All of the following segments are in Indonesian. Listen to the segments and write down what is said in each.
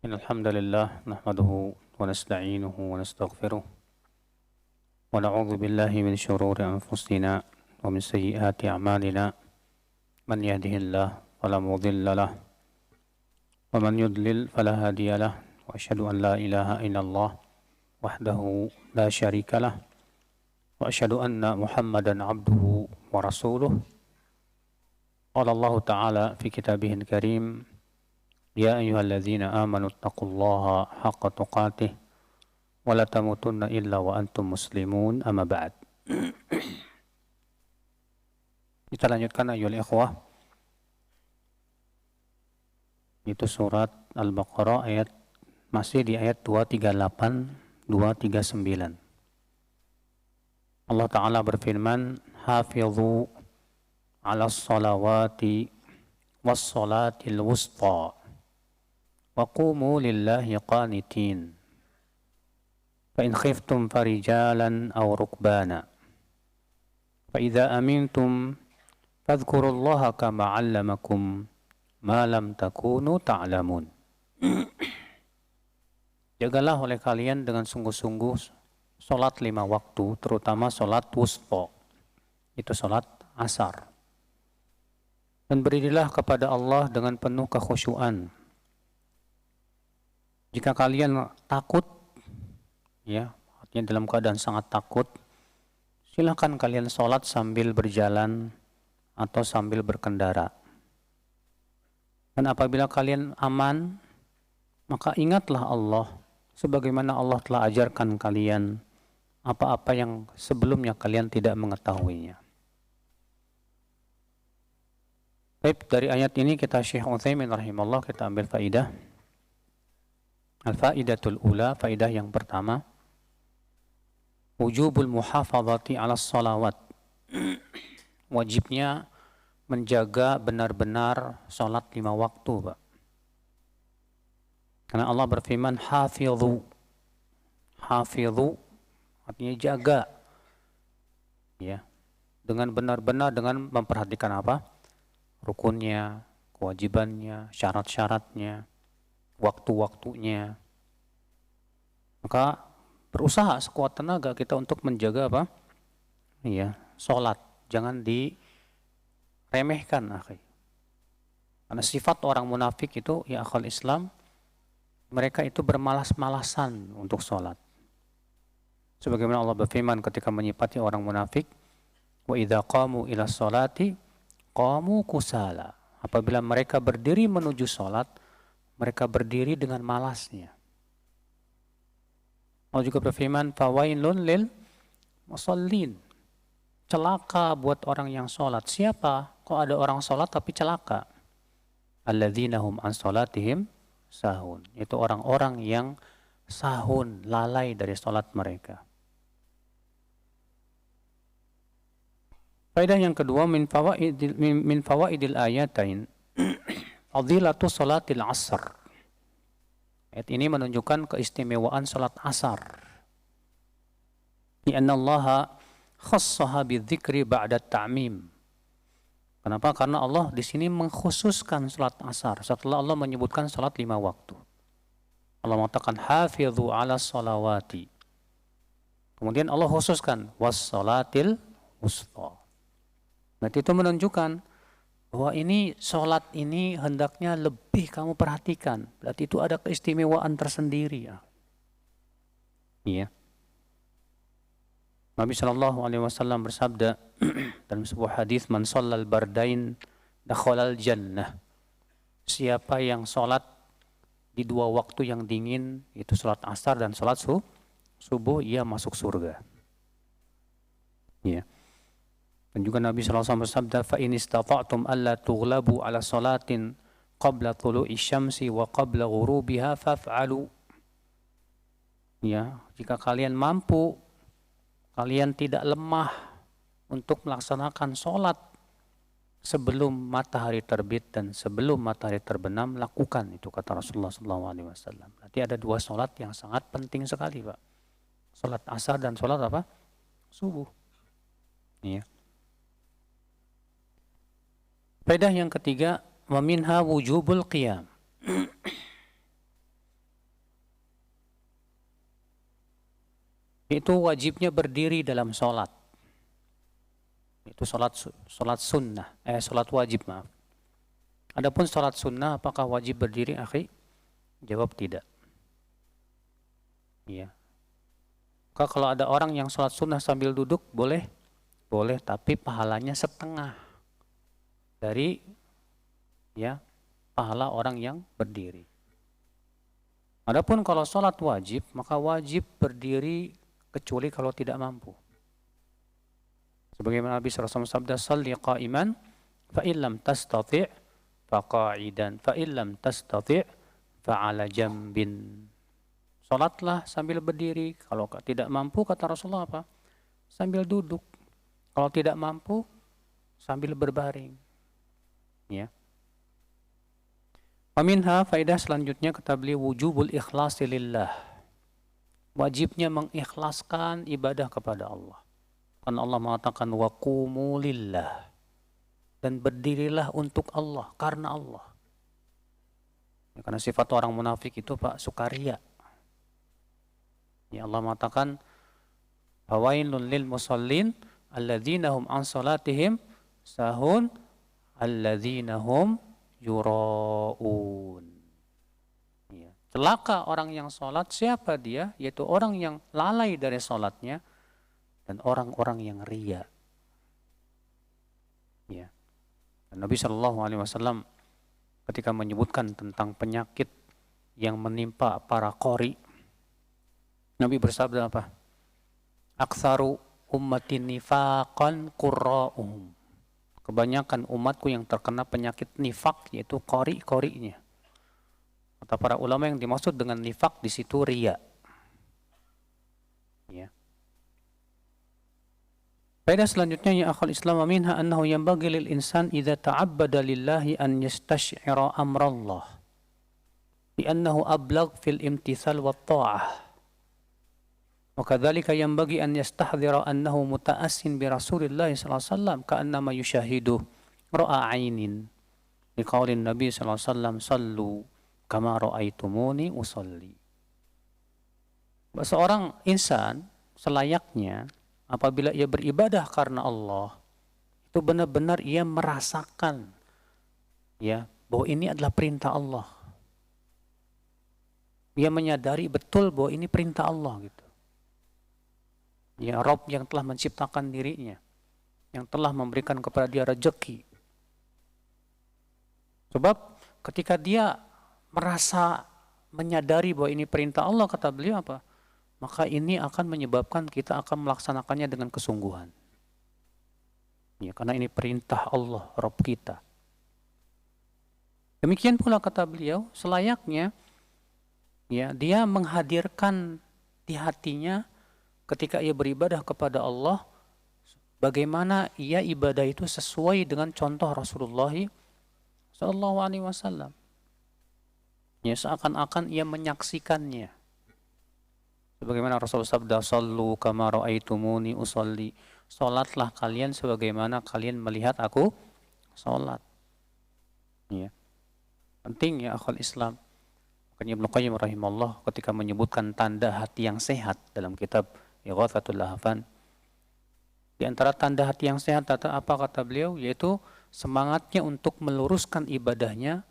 إن الحمد لله نحمده ونستعينه ونستغفره ونعوذ بالله من شرور أنفسنا ومن سيئات أعمالنا من يهده الله فلا مضل له ومن يضلل فلا هادي له وأشهد أن لا إله إلا الله وحده لا شريك له وأشهد أن محمدا عبده ورسوله قال الله تعالى في كتابه الكريم يا أيها الذين آمنوا اتقوا الله حق تقاته ولا تموتن إلا وأنتم مسلمون أما بعد. Kita lanjutkan ayyuhal ikhwah. Itu surat Al-Baqarah masih di ayat 238 239. Allah Ta'ala berfirman, Hafidhu ala salawati was salatil wusta wa qumu lillahi qanitin fa in khiftum farijalan aw rukbana fa idza amintum fadhkurullaha kama 'allamakum ma lam takunu ta'lamun. Jagalah oleh kalian dengan sungguh-sungguh salat 5 waktu, terutama salat wusta, itu salat asar. Dan berdirilah kepada Allah dengan penuh kekhusyuan. Jika kalian takut, ya, artinya dalam keadaan sangat takut, silakan kalian sholat sambil berjalan atau sambil berkendara. Dan apabila kalian aman, maka ingatlah Allah, sebagaimana Allah telah ajarkan kalian apa-apa yang sebelumnya kalian tidak mengetahuinya. Baik, dari ayat ini kita Syekh Utsaimin rahimahullah kita ambil faidah. Al-faidatul ula, faidah yang pertama, wujubul muhafadzati 'ala shalawat. Wajibnya menjaga benar-benar salat 5 waktu, Pak. Karena Allah berfirman hafidhu. Hafidhu artinya jaga. Ya. Dengan benar-benar, dengan memperhatikan apa? Rukunnya, kewajibannya, syarat-syaratnya, waktu-waktunya. Maka berusaha sekuat tenaga kita untuk menjaga apa? Iya, sholat. Jangan diremehkan, akhi. Karena sifat orang munafik itu, ya akhal Islam, mereka itu bermalas-malasan untuk sholat. Sebagaimana Allah berfirman ketika menyifati orang munafik, wa idza qamu ila sholati qamu kusala. Apabila mereka berdiri menuju sholat, mereka berdiri dengan malasnya. Allah juga berfirman, fawailun lil musallin. Celaka buat orang yang sholat. Siapa? Kok ada orang sholat tapi celaka? Alladzina hum an sholatihim sahun. Itu orang-orang yang sahun, lalai dari sholat mereka. Faedah yang kedua, min fawaidil ayatain fadilatu salatil asr. Ayat ini menunjukkan keistimewaan salat asar. Lianna Allah khassaha bidzikri ba'da ta'mim. Kenapa? Karena Allah di sini mengkhususkan salat asar setelah Allah menyebutkan salat 5 waktu. Allah mengatakan hafidhu 'ala shalawati. Kemudian Allah khususkan was salatil wusta. Berarti itu menunjukkan bahwa ini sholat ini hendaknya lebih kamu perhatikan. Berarti itu ada keistimewaan tersendiri, ya. Iya. Nabi SAW bersabda dalam sebuah hadis, man shallal bardain dakhalal jannah. Siapa yang sholat di 2 waktu yang dingin, itu sholat asar dan sholat subuh, ia masuk surga. Iya. Dan juga Nabi SAW bersabda, فَإِنِ اسْتَطَعْتُمْ أَلَّا تُغْلَبُوا عَلَى صَلَاةٍ قَبْلَ طُلُوعِ الشَّمْسِ وَقَبْلَ غُرُوبِهَا فَافْعَلُوا. Ya, jika kalian mampu, kalian tidak lemah untuk melaksanakan sholat sebelum matahari terbit dan sebelum matahari terbenam, lakukan itu, kata Rasulullah SAW. Berarti ada 2 sholat yang sangat penting sekali, Pak. Sholat asar dan sholat apa? Subuh. Iya. Faedah yang ketiga, wa minha wujubul qiyam. Yaitu wajibnya berdiri dalam sholat. Itu sholat sunnah, sholat wajib maaf. Adapun sholat sunnah apakah wajib berdiri, akhi? Jawab tidak. Ya. Kalau ada orang yang sholat sunnah sambil duduk, boleh? Boleh, tapi pahalanya setengah dari pahala orang yang berdiri. Adapun kalau sholat wajib, maka wajib berdiri kecuali kalau tidak mampu. Sebagaimana Nabi SAW sabda, "Shalli qa'iman, fa illam tastati' fa qa'idan, fa illam tastati' fa 'ala jambin." Salatlah sambil berdiri. Kalau tidak mampu, kata Rasulullah apa? Sambil duduk. Kalau tidak mampu, sambil berbaring. Ya. Waminha, faedah selanjutnya kata beliau, wujubul ikhlasi lillah. Wajibnya mengikhlaskan ibadah kepada Allah. Karena Allah mengatakan wa qumu lillah, dan berdirilah untuk Allah, karena Allah. Ya, karena sifat orang munafik itu Pak, sukaria. Ya, Allah mengatakan fawailun lil musallin alladzina hum an salatihim sahun alladzina hum yuraun. Ya. Celaka orang yang sholat, siapa dia? Yaitu orang yang lalai dari sholatnya dan orang-orang yang riya. Ya. Dan Nabi SAW ketika menyebutkan tentang penyakit yang menimpa para qori, Nabi bersabda apa? Aktsaru ummatin nifaqan qurra'uhum. Kebanyakan umatku yang terkena penyakit nifak, yaitu qori-qorinya. Kata para ulama yang dimaksud dengan nifak di situ riya. Ya. Faedah selanjutnya ya akhul Islam, minha annahu yanbaghi lil insan idza ta'abbada lillahi an yastash'ira amrallah bi annahu ablagh fil imtithal wat ta'ah. Wa kadzalika yanbaghi an yastahdhira annahu muta'assin bi Rasulillah sallallahu alaihi wasallam ka'annama yushahidu ra'a 'ainin. Li qaulin Nabi sallallahu alaihi wasallam, sallu kama ra'aitumuni usalli. Seorang insan selayaknya apabila ia beribadah karena Allah, itu benar-benar ia merasakan bahwa ini adalah perintah Allah. Ia menyadari betul bahwa ini perintah Allah gitu. Ya, Rabb yang telah menciptakan dirinya, yang telah memberikan kepada dia rezeki. Sebab ketika dia merasa menyadari bahwa ini perintah Allah, kata beliau apa? Maka ini akan menyebabkan kita akan melaksanakannya dengan kesungguhan. Ya, karena ini perintah Allah, Rabb kita. Demikian pula kata beliau, selayaknya dia menghadirkan di hatinya ketika ia beribadah kepada Allah, bagaimana ia ibadah itu sesuai dengan contoh Rasulullah SAW. Ya, seakan-akan ia menyaksikannya. Sebagaimana Rasulullah sabda, sallu kama ra'aitumuni usalli. Salatlah kalian sebagaimana kalian melihat aku salat. Ya. Penting ya akhul Islam. Makanya Ibnu Qayyim rahimahullah ketika menyebutkan tanda hati yang sehat dalam kitab Ighatsatul Lahfan, di antara tanda hati yang sehat apa kata beliau? Yaitu semangatnya untuk meluruskan ibadahnya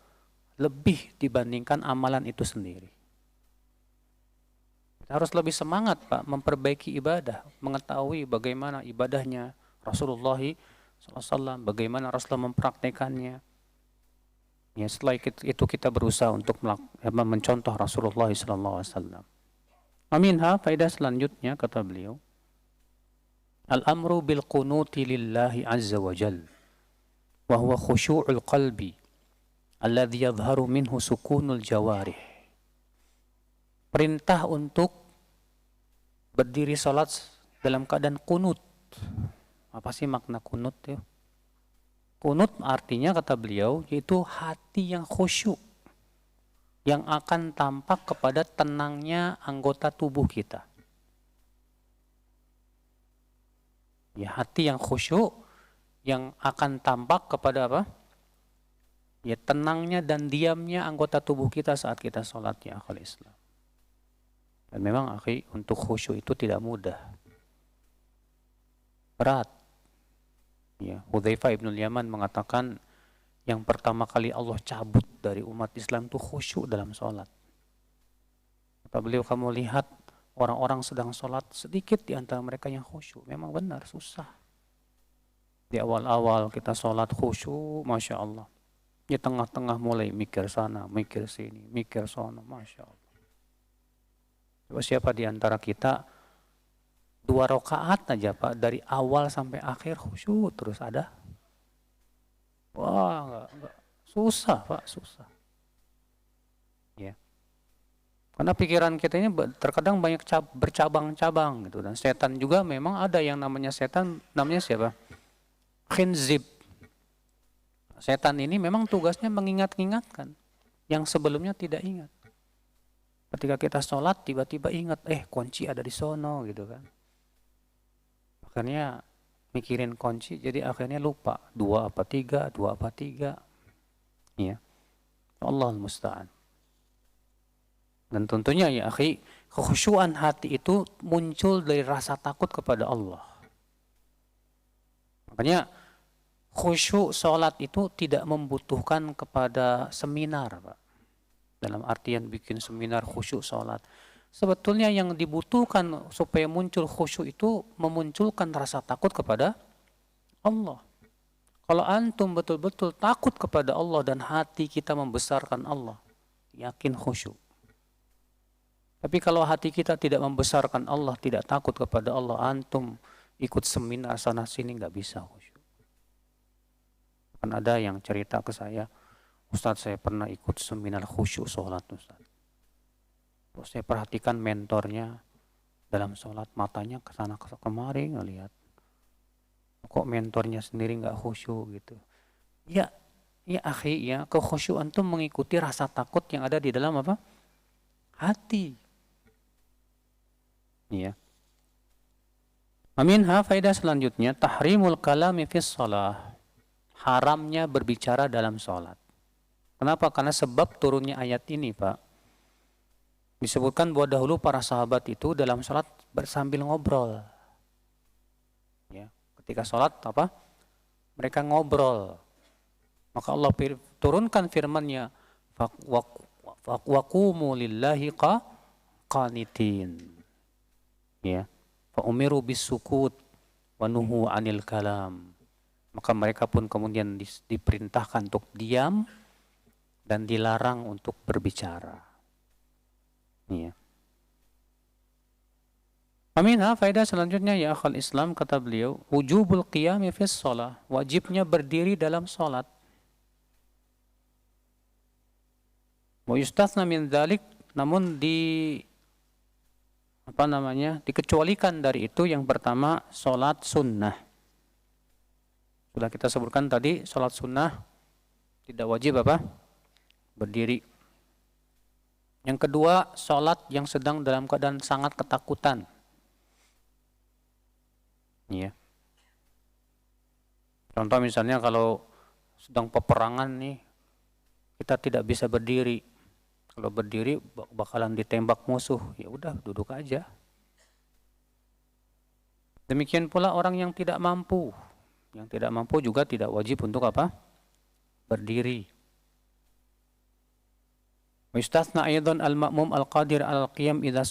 lebih dibandingkan amalan itu sendiri. Harus lebih semangat Pak memperbaiki ibadah, mengetahui bagaimana ibadahnya Rasulullah SAW, bagaimana Rasulullah mempraktekannya. Ya, setelah itu kita berusaha untuk mencontoh Rasulullah SAW. Aminha, faedah selanjutnya kata beliau, al-amru bil qunuti lillahi azza wa jal, wa huwa khusyu'ul qalbi alladhi yadharu minhu sukunul jawarih. Perintah untuk berdiri salat dalam keadaan kunut. Apa sih makna kunut ya? Kunut artinya kata beliau yaitu hati yang khusyuk, yang akan tampak kepada tenangnya anggota tubuh kita. Ya, hati yang khusyuk yang akan tampak kepada apa? Ya, tenangnya dan diamnya anggota tubuh kita saat kita salat ya akhul Islam. Dan memang akhi, untuk khusyuk itu tidak mudah, berat. Ya, Hudzaifah ibnul Yaman mengatakan yang pertama kali Allah cabut dari umat Islam itu khusyuk dalam sholat. Kata beliau, kamu lihat orang-orang sedang sholat, sedikit di antara mereka yang khusyuk. Memang benar, susah. Di awal-awal kita sholat khusyuk, Masya Allah. Di tengah-tengah mulai mikir sana, mikir sini, mikir sana, Masya Allah. Coba siapa di antara kita 2 rakaat aja Pak, dari awal sampai akhir khusyuk terus ada? Wah, enggak. Susah Pak, susah. Ya. Karena pikiran kita ini terkadang banyak bercabang-cabang gitu, dan setan juga memang ada yang namanya setan, namanya siapa? Khinzib. Setan ini memang tugasnya mengingat-ingatkan yang sebelumnya tidak ingat. Ketika kita sholat tiba-tiba ingat, kunci ada di sono gitu kan. Akhirnya mikirin kunci, jadi akhirnya lupa 2 apa 3, 2 apa 3. Ya. Allahul musta'an. Dan tentunya ya akhi, kekhusyuan hati itu muncul dari rasa takut kepada Allah. Makanya khusyuk sholat itu tidak membutuhkan kepada seminar, Pak. Dalam artian bikin seminar khusyuk sholat. Sebetulnya yang dibutuhkan supaya muncul khusyuk itu memunculkan rasa takut kepada Allah. Kalau antum betul-betul takut kepada Allah dan hati kita membesarkan Allah, yakin khusyuk. Tapi kalau hati kita tidak membesarkan Allah, tidak takut kepada Allah, antum ikut seminar sana sini nggak bisa khusyuk. Kan ada yang cerita ke saya, Ustadz saya pernah ikut seminar khusyuk sholat Ustadz. Terus saya perhatikan mentornya dalam sholat, matanya kesana kemari ngelihat. Kok mentornya sendiri nggak khusyuk gitu. Ya akhi ya, kekhusyuan itu mengikuti rasa takut yang ada di dalam apa? Hati. Ya. Aminha faedah selanjutnya, tahrimul kalami fis shalah. Haramnya berbicara dalam sholat. Kenapa? Karena sebab turunnya ayat ini, Pak. Disebutkan bahwa dahulu para sahabat itu dalam sholat sambil ngobrol. Ya, ketika sholat apa? Mereka ngobrol. Maka Allah turunkan firman-Nya, waqumu lillahi qanitin. Ya, fa umiru bisukut wa nuhu anil kalam. Maka mereka pun kemudian diperintahkan untuk diam dan dilarang untuk berbicara. Ya. Aminha faedah selanjutnya ya akhal Islam, kata beliau, wujubul qiyami fis shalah, wajibnya berdiri dalam salat. Wa yustatsna min dzalik, namun dikecualikan dari itu yang pertama salat sunnah. Sudah kita sebutkan tadi, salat sunnah tidak wajib apa? Berdiri. Yang kedua, salat yang sedang dalam keadaan sangat ketakutan. Ya. Contoh misalnya kalau sedang peperangan nih, kita tidak bisa berdiri. Kalau berdiri bakalan ditembak musuh, ya udah duduk aja. Demikian pula orang yang tidak mampu. Yang tidak mampu juga tidak wajib untuk apa? Berdiri. Wa yustatsna aidan al-ma'mum al-qadir al-qiyam idza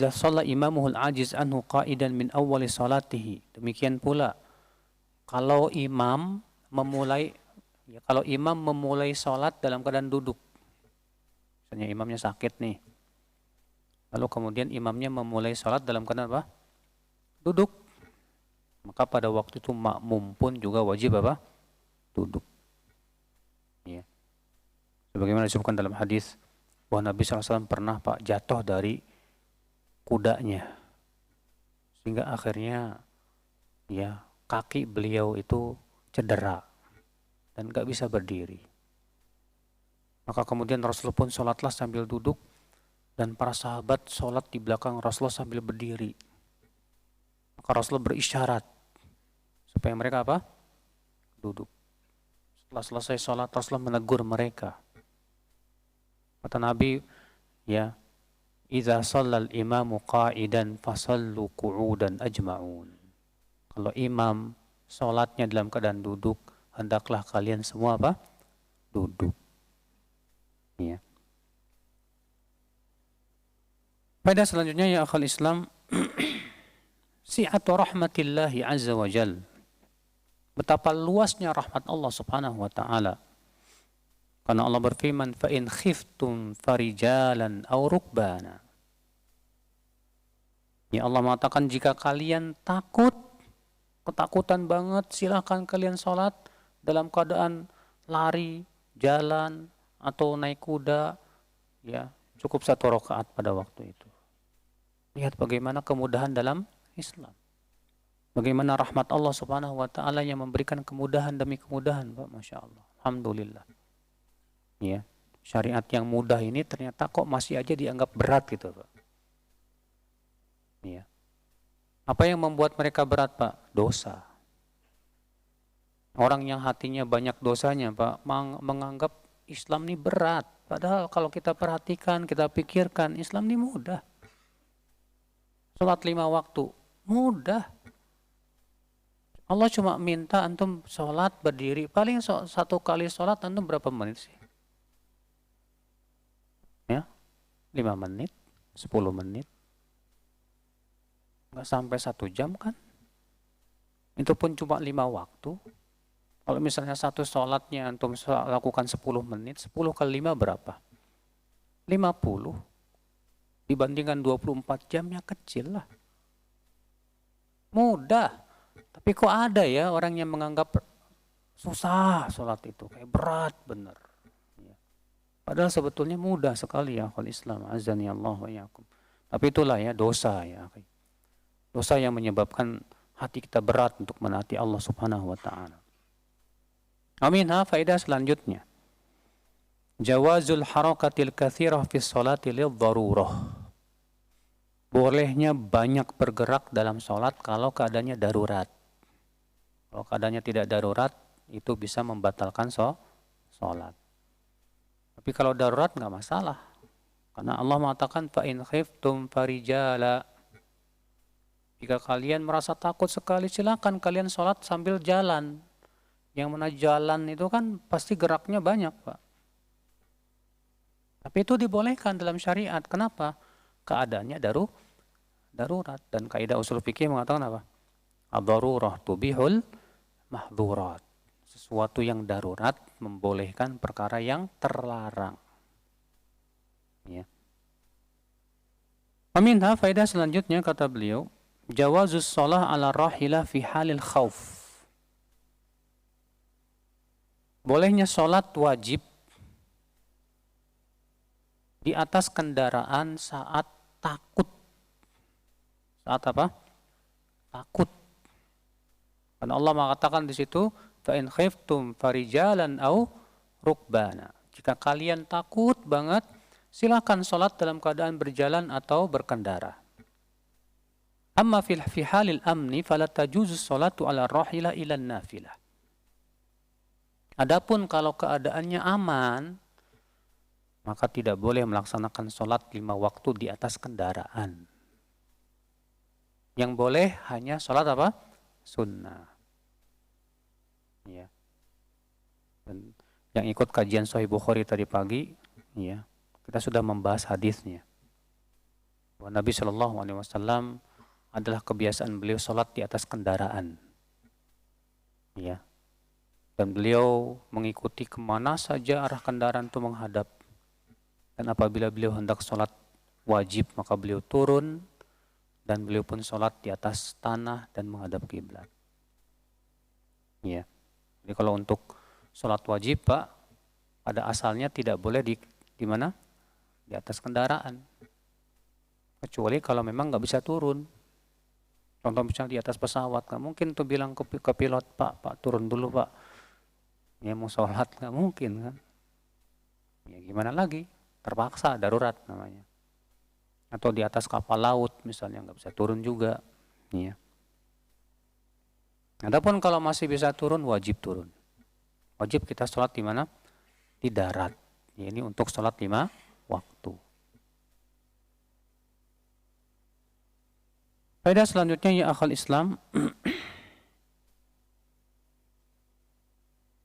shalla imamuhu al-ajiz anhu qa'idan min awwali salatihi. Demikian pula kalau imam memulai salat dalam keadaan duduk. Misalnya imamnya sakit nih. Lalu kemudian imamnya memulai salat dalam keadaan apa? Duduk. Maka pada waktu itu makmum pun juga wajib apa? Duduk. Ya. Sebagaimana disebutkan dalam hadis bahwa Nabi SAW pernah Pak jatuh dari kudanya, sehingga akhirnya ya kaki beliau itu cedera dan gak bisa berdiri. Maka kemudian Rasulullah pun sholatlah sambil duduk, dan para sahabat sholat di belakang Rasulullah sambil berdiri. Maka Rasulullah berisyarat supaya mereka apa? Duduk. Setelah selesai sholat, Rasulullah menegur mereka. Kata Nabi, ya, idza shallal imamu qa'idan fasallu qu'udan ajma'un. Kalau imam salatnya dalam keadaan duduk, hendaklah kalian semua apa? Duduk. Ya. Pada selanjutnya ya akhal Islam, si'atu rahmatillahi azza wa jal. Betapa luasnya rahmat Allah subhanahu wa ta'ala. Karena Allah berfirman, فَإِنْ خِفْتُمْ فَرِجَالًا أَوْ رُكْبَانًا. Ya Allah mengatakan, jika kalian takut, ketakutan banget, silakan kalian sholat dalam keadaan lari, jalan, atau naik kuda. Ya, cukup 1 rakaat pada waktu itu. Lihat bagaimana kemudahan dalam Islam. Bagaimana rahmat Allah subhanahu wa ta'ala yang memberikan kemudahan demi kemudahan, Pak. Masya Allah. Alhamdulillah. Ya, syariat yang mudah ini ternyata kok masih aja dianggap berat gitu, Pak. Ya. Apa yang membuat mereka berat, Pak? Dosa. Orang yang hatinya banyak dosanya, Pak, menganggap Islam ini berat. Padahal kalau kita perhatikan, kita pikirkan, Islam ini mudah. Sholat 5 waktu, mudah. Allah cuma minta antum sholat berdiri, paling 1 kali sholat antum berapa menit sih? Ya, 5 menit, 10 menit. Nggak sampai 1 jam kan? Itu pun cuma 5 waktu. Kalau misalnya 1 sholatnya antum lakukan 10 menit, 10 kali 5 berapa? 50. Dibandingkan 24 jam ya kecil lah. Mudah. Tapi kok ada ya orang yang menganggap susah sholat itu, kayak berat bener. Padahal sebetulnya mudah sekali ya akhwal Islam, azani Allah wa iyyakum. Tapi itulah ya dosa ya. Dosa yang menyebabkan hati kita berat untuk menaati Allah Subhanahu wa taala. Amin. Faedah selanjutnya. Jawazul harakatil katsirah fi sholati lidh-dharurah. Bolehnya banyak bergerak dalam sholat kalau keadaannya darurat. Kalau keadaannya tidak darurat, itu bisa membatalkan sholat. Tapi kalau darurat nggak masalah. Karena Allah mengatakan فَإِنْ خِفْتُمْ فَرِجَالًا. Jika kalian merasa takut sekali, silakan kalian sholat sambil jalan. Yang mana jalan itu kan pasti geraknya banyak, Pak. Tapi itu dibolehkan dalam syariat. Kenapa? Keadaannya darurat. Dan kaidah usul fikih mengatakan apa? Ad-darurah tubihul mahdzurat. Sesuatu yang darurat membolehkan perkara yang terlarang. Ya. Aminha faedah selanjutnya kata beliau, jawazus shalah ala rahilah fi halil khauf. Bolehnya sholat wajib di atas kendaraan saat takut. Saat apa? Takut. Karena Allah mengatakan di situ, فَإِنْ خِفْتُمْ فَرِجَالًا أَوْ رُكْبَانًا. Jika kalian takut banget, silakan sholat dalam keadaan berjalan atau berkendara. Amma fi halil amni fala tajuzu sholatu ala rahila ila nafilah. Adapun kalau keadaannya aman, maka tidak boleh melaksanakan sholat 5 waktu di atas kendaraan. Yang boleh hanya sholat apa? Sunnah. Ya. Dan yang ikut kajian Sahih Bukhari tadi pagi, ya, kita sudah membahas hadisnya. Bahwa Nabi Shallallahu Alaihi Wasallam adalah kebiasaan beliau sholat di atas kendaraan. Ya. Dan beliau mengikuti kemana saja arah kendaraan itu menghadap. Dan apabila beliau hendak sholat wajib, maka beliau turun dan beliau pun sholat di atas tanah dan menghadap kiblat. Ya. Jadi kalau untuk sholat wajib, Pak, pada asalnya tidak boleh di mana? Di atas kendaraan. Kecuali kalau memang nggak bisa turun. Contoh misalnya di atas pesawat, nggak mungkin tuh bilang ke pilot, Pak turun dulu Pak. Ya mau sholat nggak mungkin kan? Ya gimana lagi? Terpaksa, darurat namanya. Atau di atas kapal laut misalnya nggak bisa turun juga. Ya. Adapun kalau masih bisa turun, wajib turun. Wajib kita sholat di mana? Di darat. Ya, ini untuk sholat 5 waktu. Faedah selanjutnya ya akhal Islam,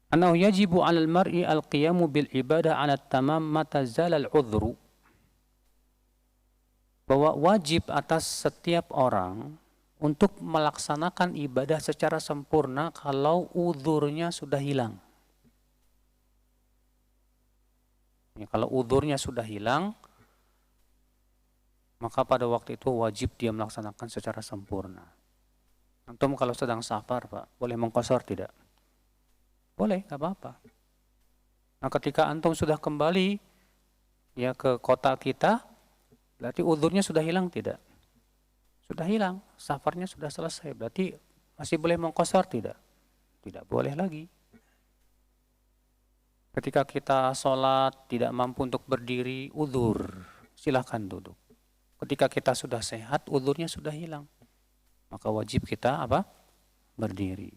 annahu yajibu 'alal mar'i al-qiyamu bil ibadah 'ala tamam mata zalal 'udhru. Bahwa wajib atas setiap orang untuk melaksanakan ibadah secara sempurna kalau uzurnya sudah hilang. Ya, kalau uzurnya sudah hilang, maka pada waktu itu wajib dia melaksanakan secara sempurna. Antum kalau sedang safar, Pak, boleh mengqashar tidak? Boleh, nggak apa-apa. Nah, ketika antum sudah kembali ya ke kota kita, berarti uzurnya sudah hilang tidak? Sudah hilang, safarnya sudah selesai. Berarti masih boleh mengqashar tidak? Tidak boleh lagi. Ketika kita sholat tidak mampu untuk berdiri, uzur, silahkan duduk. Ketika kita sudah sehat, uzurnya sudah hilang, maka wajib kita apa? Berdiri.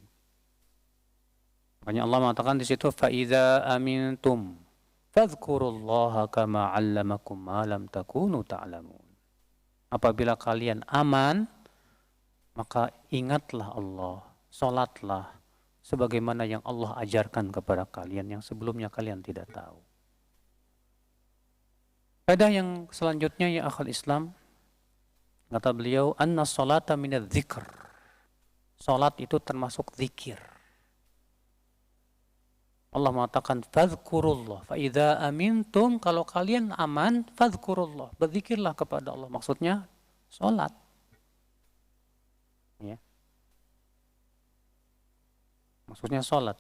Makanya Allah mengatakan di situ, فَإِذَا أَمِنْتُمْ فَاذْكُرُوا اللَّهَ كَمَا عَلَّمَكُمْ مَا لَمْ تَكُونُوا تَعْلَمُونَ. Apabila kalian aman, maka ingatlah Allah, sholatlah sebagaimana yang Allah ajarkan kepada kalian yang sebelumnya kalian tidak tahu. Faedah yang selanjutnya ya akhal Islam, kata beliau, anna sholata minadz dzikr. Salat itu termasuk zikir. Allah mengatakan fadhkurullah fa idza amintum, kalau kalian aman fadhkurullah, berzikirlah kepada Allah. Maksudnya salat. Ya. Maksudnya salat.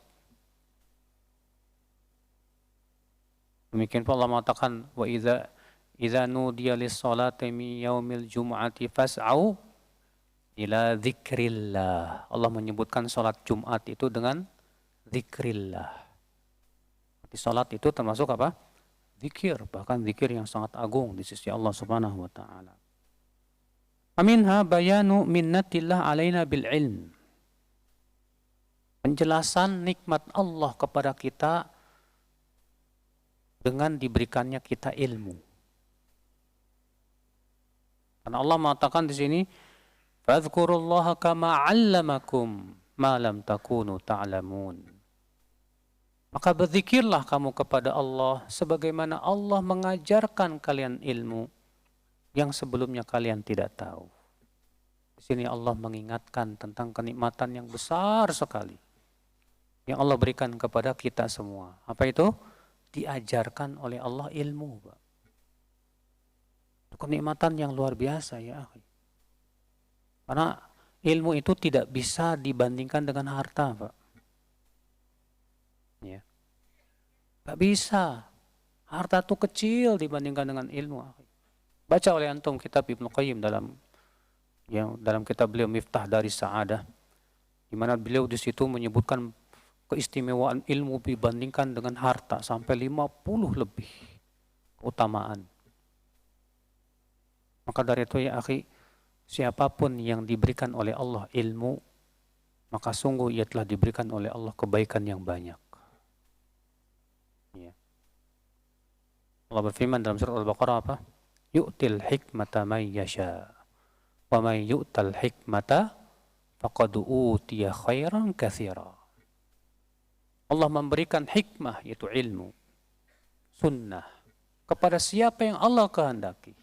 Demikian pula Allah mengatakan wa idza nudiya lis-salati min yaumil jum'ati fas'au ila dzikrillah. Allah menyebutkan salat Jumat itu dengan dzikrillah. Di salat itu termasuk apa? Zikir, bahkan zikir yang sangat agung di sisi Allah Subhanahu wa taala. Aminha bayanu minnatillah alaina bil ilm. Penjelasan nikmat Allah kepada kita dengan diberikannya kita ilmu. Karena Allah mengatakan di sini, fadhkurullaha kama 'allamakum ma lam takunu ta'lamun. Maka berzikirlah kamu kepada Allah sebagaimana Allah mengajarkan kalian ilmu yang sebelumnya kalian tidak tahu. Di sini Allah mengingatkan tentang kenikmatan yang besar sekali yang Allah berikan kepada kita semua. Apa itu? Diajarkan oleh Allah ilmu, Pak. Kenikmatan yang luar biasa ya, akhi. Karena ilmu itu tidak bisa dibandingkan dengan harta, Pak. Ya. Gak bisa. Harta itu kecil dibandingkan dengan ilmu, akhi. Baca oleh antum kitab Ibnu Qayyim dalam kitab beliau Miftah dari Sa'adah, di mana beliau di situ menyebutkan keistimewaan ilmu dibandingkan dengan harta sampai 50 lebih keutamaan. Maka dari itu ya akhi, siapapun yang diberikan oleh Allah ilmu, maka sungguh ia telah diberikan oleh Allah kebaikan yang banyak. Ya. Allah berfirman dalam surat Al-Baqarah apa? Yu'til hikmata man yasha wa man yu'tal hikmata faqad utiya khairan katsira. Allah memberikan hikmah, yaitu ilmu, sunnah, kepada siapa yang Allah kehendaki.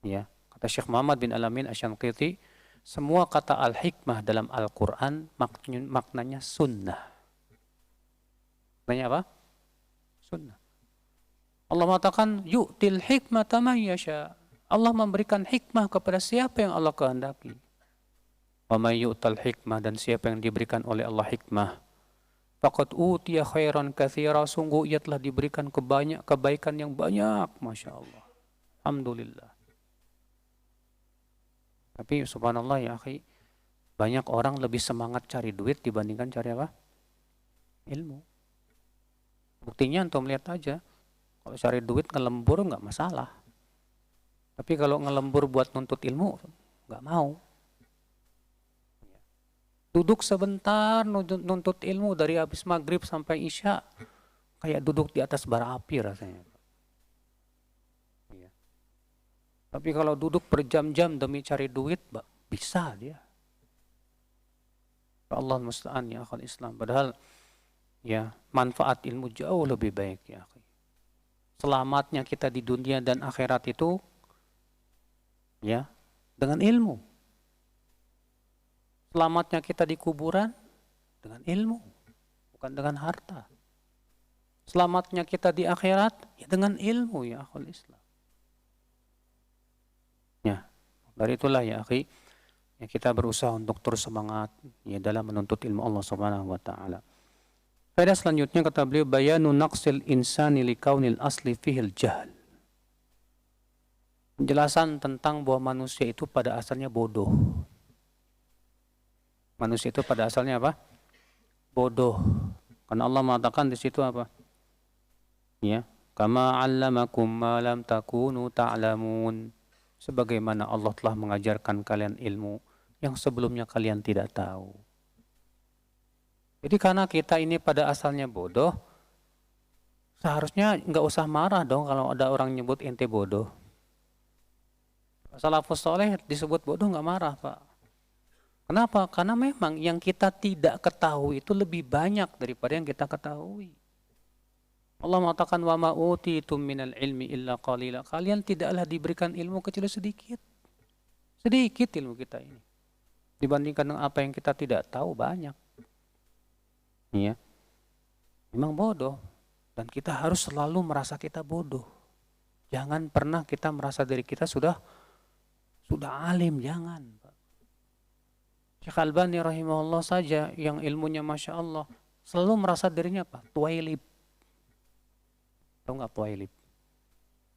Ya, kata Syekh Muhammad bin Alamin Asy-Syanqiti, semua kata al-hikmah dalam Al-Quran maknanya sunnah. Maknanya apa? Sunnah. Allah mengatakan yu'til hikmata man yasha. Allah memberikan hikmah kepada siapa yang Allah kehendaki. Wa may yu'tal hikmah, dan siapa yang diberikan oleh Allah hikmah, faqad utiya khairan katsira, sungguh ia telah diberikan kebaikan yang banyak, Masya Allah. Alhamdulillah. Tapi subhanallah ya akhi, banyak orang lebih semangat cari duit dibandingkan cari apa? Ilmu. Buktinya antum lihat aja, kalau cari duit ngelembur nggak masalah. Tapi kalau ngelembur buat nuntut ilmu, nggak mau. Duduk sebentar nuntut ilmu dari habis maghrib sampai isya, kayak duduk di atas bara api rasanya. Tapi kalau duduk berjam-jam demi cari duit, bisa dia. Allah musta'an ya akhal Islam. Padahal ya manfaat ilmu jauh lebih baik ya. Selamatnya kita di dunia dan akhirat itu ya dengan ilmu. Selamatnya kita di kuburan dengan ilmu, bukan dengan harta. Selamatnya kita di akhirat ya dengan ilmu ya akhul Islam. Ya, dari itulah ya akhi, ya kita berusaha untuk terus semangat ya dalam menuntut ilmu Allah Subhanahu wa taala. Faedah selanjutnya kata beliau bayanu naqsil insani likaunil asli fihil jahl. Penjelasan tentang bahwa manusia itu pada asalnya bodoh. Manusia itu pada asalnya apa? Bodoh. Karena Allah mengatakan di situ apa? Ya, kama 'allamakum ma lam takunu ta'lamun. Sebagaimana Allah telah mengajarkan kalian ilmu yang sebelumnya kalian tidak tahu. Jadi karena kita ini pada asalnya bodoh, seharusnya nggak usah marah dong kalau ada orang nyebut ente bodoh. Salafus soleh disebut bodoh nggak marah Pak. Kenapa? Karena memang yang kita tidak ketahui itu lebih banyak daripada yang kita ketahui. Allah mengatakan wa ma utitum minal ilmi illa qalila. Kalian tidaklah diberikan ilmu kecuali sedikit. Sedikit ilmu kita ini. Dibandingkan dengan apa yang kita tidak tahu banyak. Iya. Memang bodoh dan kita harus selalu merasa kita bodoh. Jangan pernah kita merasa diri kita sudah alim, jangan. Syekh Albani rahimahullah saja yang ilmunya Masya Allah selalu merasa dirinya apa? Tuwailib. Tahu nggak Tuwailib?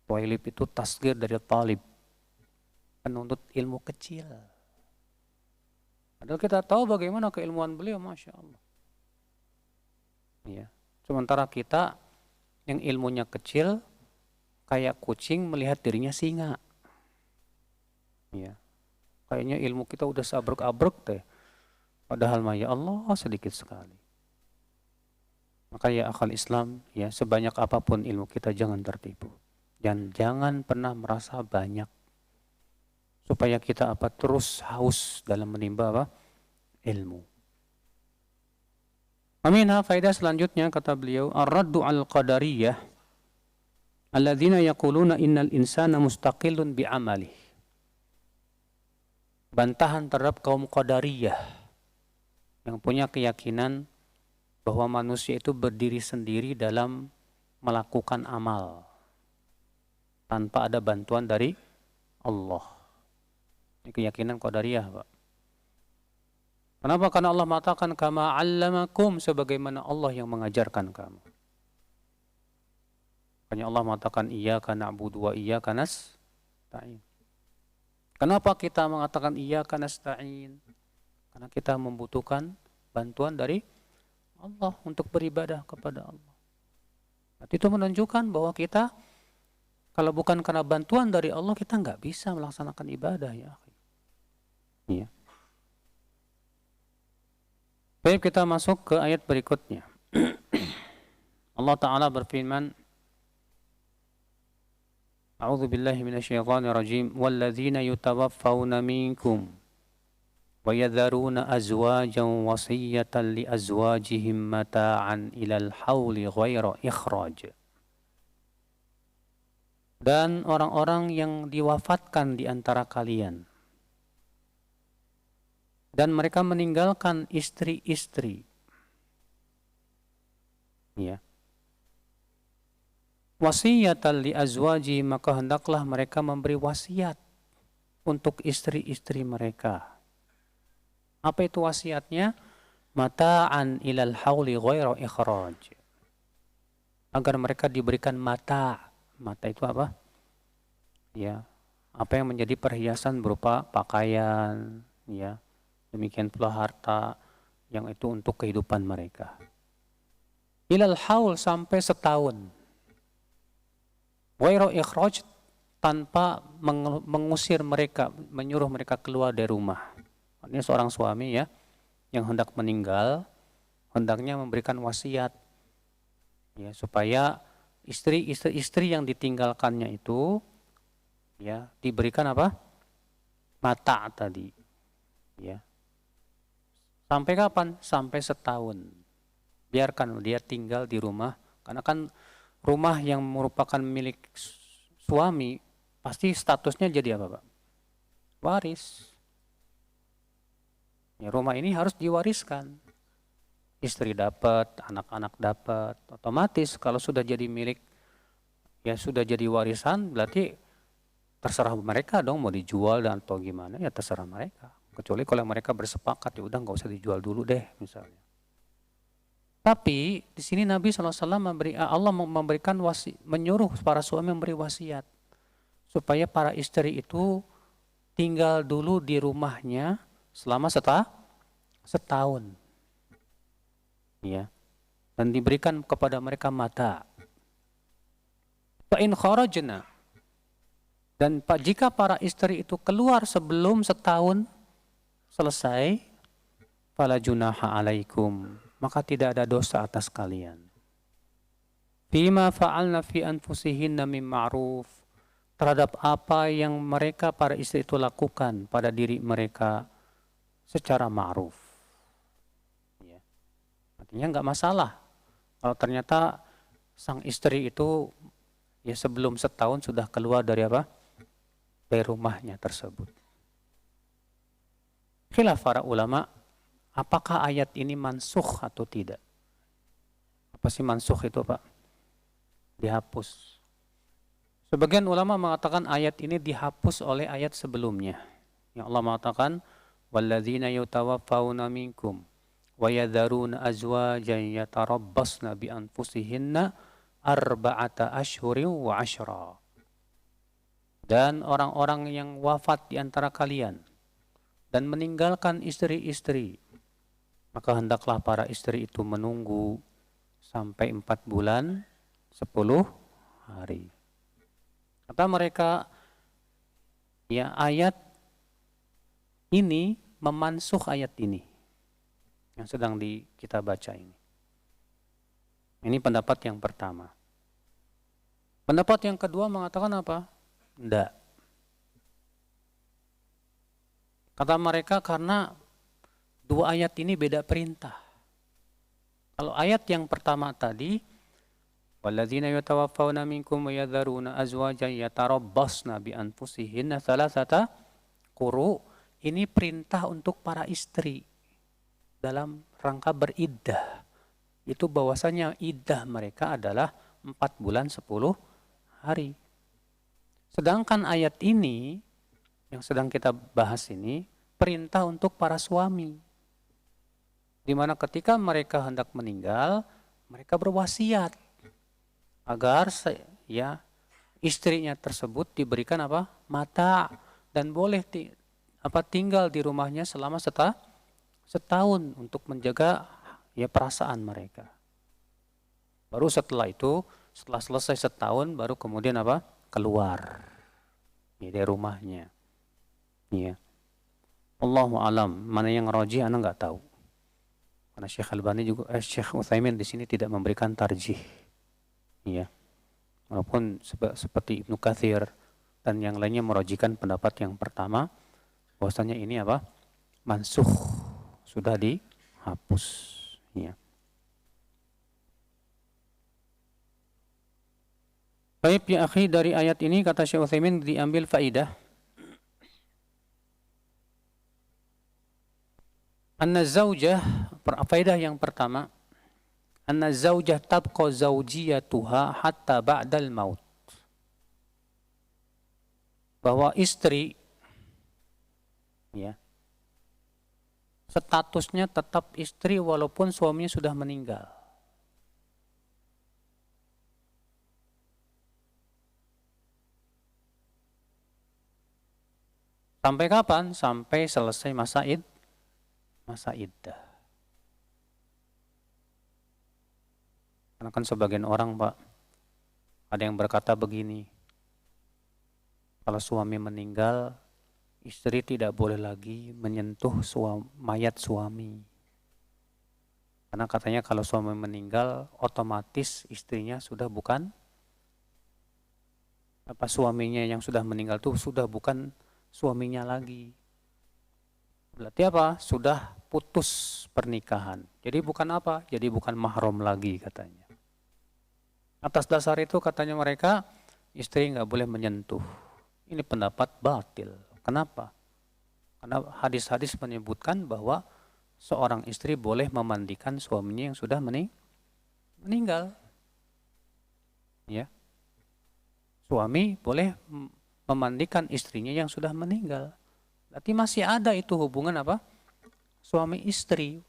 Tuwailib itu tasghir dari talib, penuntut ilmu kecil. Padahal kita tahu bagaimana keilmuan beliau, Masya Allah. Ya. Sementara kita yang ilmunya kecil, kayak kucing melihat dirinya singa. Ya. Kayaknya ilmu kita udah sabrek-abrek deh. Padahal ya Allah sedikit sekali. Maka ya akal Islam, ya sebanyak apapun ilmu kita jangan tertipu. Dan jangan pernah merasa banyak. Supaya kita terus haus dalam menimba ilmu. Aminah faedah selanjutnya kata beliau, ar-raddu al-qadariyah alladzina yaquluna innal insana mustaqillun bi'amalih. Bantahan terhadap kaum qadariyah yang punya keyakinan bahwa manusia itu berdiri sendiri dalam melakukan amal tanpa ada bantuan dari Allah. Ini keyakinan qadariyah, Pak. Kenapa? Karena Allah mengatakan kama 'allamakum, sebagaimana Allah yang mengajarkan kamu. Makanya Allah mengatakan iyyaka na'budu wa iyyaka nasta'in. Kenapa kita mengatakan iyyaka nasta'in? Karena kita membutuhkan bantuan dari Allah untuk beribadah kepada Allah. Itu menunjukkan bahwa kita kalau bukan karena bantuan dari Allah kita nggak bisa melaksanakan ibadah ya. Iya. Baik, kita masuk ke ayat berikutnya. Allah Ta'ala berfirman, A'udzu billahi minasyaitonir rajim, walladzina yutawaffawna minkum wa yadharuna azwajan wasiyatan li azwajihim mata'an ilal hauli ghaira ikhraj. Dan orang-orang yang diwafatkan di antara kalian dan mereka meninggalkan istri-istri, ya, wasiyatan li azwaji, maka hendaklah mereka memberi wasiat untuk istri-istri mereka. Apa itu wasiatnya? Mata'an ilal hauli ghaira ikhraj, agar mereka diberikan mata. Mata itu apa? Ya, apa yang menjadi perhiasan berupa pakaian, ya. Demikian pula harta yang itu untuk kehidupan mereka. Ilal haul, sampai setahun. Ghairu ikhraj, tanpa mengusir mereka, menyuruh mereka keluar dari rumah. Ini seorang suami ya yang hendak meninggal, hendaknya memberikan wasiat ya supaya istri yang ditinggalkannya itu ya diberikan apa? Mata tadi, ya. Sampai kapan? Sampai setahun. Biarkan dia tinggal di rumah, karena kan rumah yang merupakan milik suami pasti statusnya jadi apa, Pak? Waris. Ya, rumah ini harus diwariskan. Istri dapat, anak-anak dapat, otomatis kalau sudah jadi milik, ya sudah jadi warisan, berarti terserah mereka dong mau dijual dan atau gimana, ya terserah mereka. Kecuali kalau mereka bersepakat, ya udah nggak usah dijual dulu deh misalnya. Tapi di sini Nabi SAW Allah memberikan menyuruh para suami memberi wasiat supaya para istri itu tinggal dulu di rumahnya selama setahun, ya, dan diberikan kepada mereka mata. Fa in kharajna, dan jika para istri itu keluar sebelum setahun selesai, fala junaha alaikum, maka tidak ada dosa atas kalian. Fima fa'alna fi anfusihinna min ma'ruf, terhadap apa yang mereka para istri itu lakukan pada diri mereka secara ma'ruf. Ya. Artinya nggak masalah kalau ternyata sang istri itu ya sebelum setahun sudah keluar dari apa? Dari rumahnya tersebut. Khilaf para ulama, apakah ayat ini mansukh atau tidak? Apa sih mansukh itu, Pak? Dihapus. Sebagian ulama mengatakan ayat ini dihapus oleh ayat sebelumnya. Yang Allah mengatakan, walladzina yutawaffawna minkum wa yadharuna azwajan yatarabbasna bi anfusihinna arba'ata ashhurin wa ashra. Dan orang-orang yang wafat di antara kalian dan meninggalkan istri-istri, maka hendaklah para istri itu menunggu sampai 4 bulan 10 hari. Kata mereka, ya ayat ini memansuh ayat ini yang sedang kita baca ini. Ini pendapat yang pertama. Pendapat yang kedua mengatakan apa? Tidak. Kata mereka karena dua ayat ini beda perintah. Kalau ayat yang pertama tadi, walladzina yatawaffawna minkum wa yadharuna azwajan yatarabbasna bi anfusihinna thalathata quru, ini perintah untuk para istri dalam rangka beriddah. Itu bahwasanya iddah mereka adalah 4 bulan 10 hari. Sedangkan ayat ini yang sedang kita bahas ini perintah untuk para suami, di mana ketika mereka hendak meninggal, mereka berwasiat agar ya istrinya tersebut diberikan apa? Mata, dan boleh tinggal di rumahnya selama setahun untuk menjaga ya perasaan mereka. Baru setelah itu, setelah selesai setahun, baru kemudian apa? Keluar ya, dari rumahnya. Ya. Allahu alam, mana yang rajih ana nggak tahu. Karena Syekh Albani juga Syekh Utsaimin di sini tidak memberikan tarjih. Ya. Walaupun seperti Ibnu Katsir dan yang lainnya merajihkan pendapat yang pertama, bahwasanya ini apa? Mansukh, sudah dihapus. Ya. Baik ya akhi, dari ayat ini kata Syekh Utsaimin diambil faidah anna zaujah, faedah yang pertama, anna zaujah tabqa zaujiyatuha hatta ba'dal maut. Bahwa istri ya statusnya tetap istri walaupun suaminya sudah meninggal. Sampai kapan? Sampai selesai masa iddah. Karena kan sebagian orang, Pak, ada yang berkata begini, kalau suami meninggal, istri tidak boleh lagi menyentuh mayat suami. Karena katanya kalau suami meninggal, otomatis istrinya sudah bukan suaminya yang sudah meninggal itu sudah bukan suaminya lagi. Berarti apa? Sudah putus pernikahan. Jadi bukan apa? Jadi bukan mahram lagi katanya. Atas dasar itu katanya mereka, istri nggak boleh menyentuh. Ini pendapat batil. Kenapa? Karena hadis-hadis menyebutkan bahwa seorang istri boleh memandikan suaminya yang sudah meninggal. Ya. Suami boleh memandikan istrinya yang sudah meninggal. Berarti masih ada itu hubungan apa? Suami istri.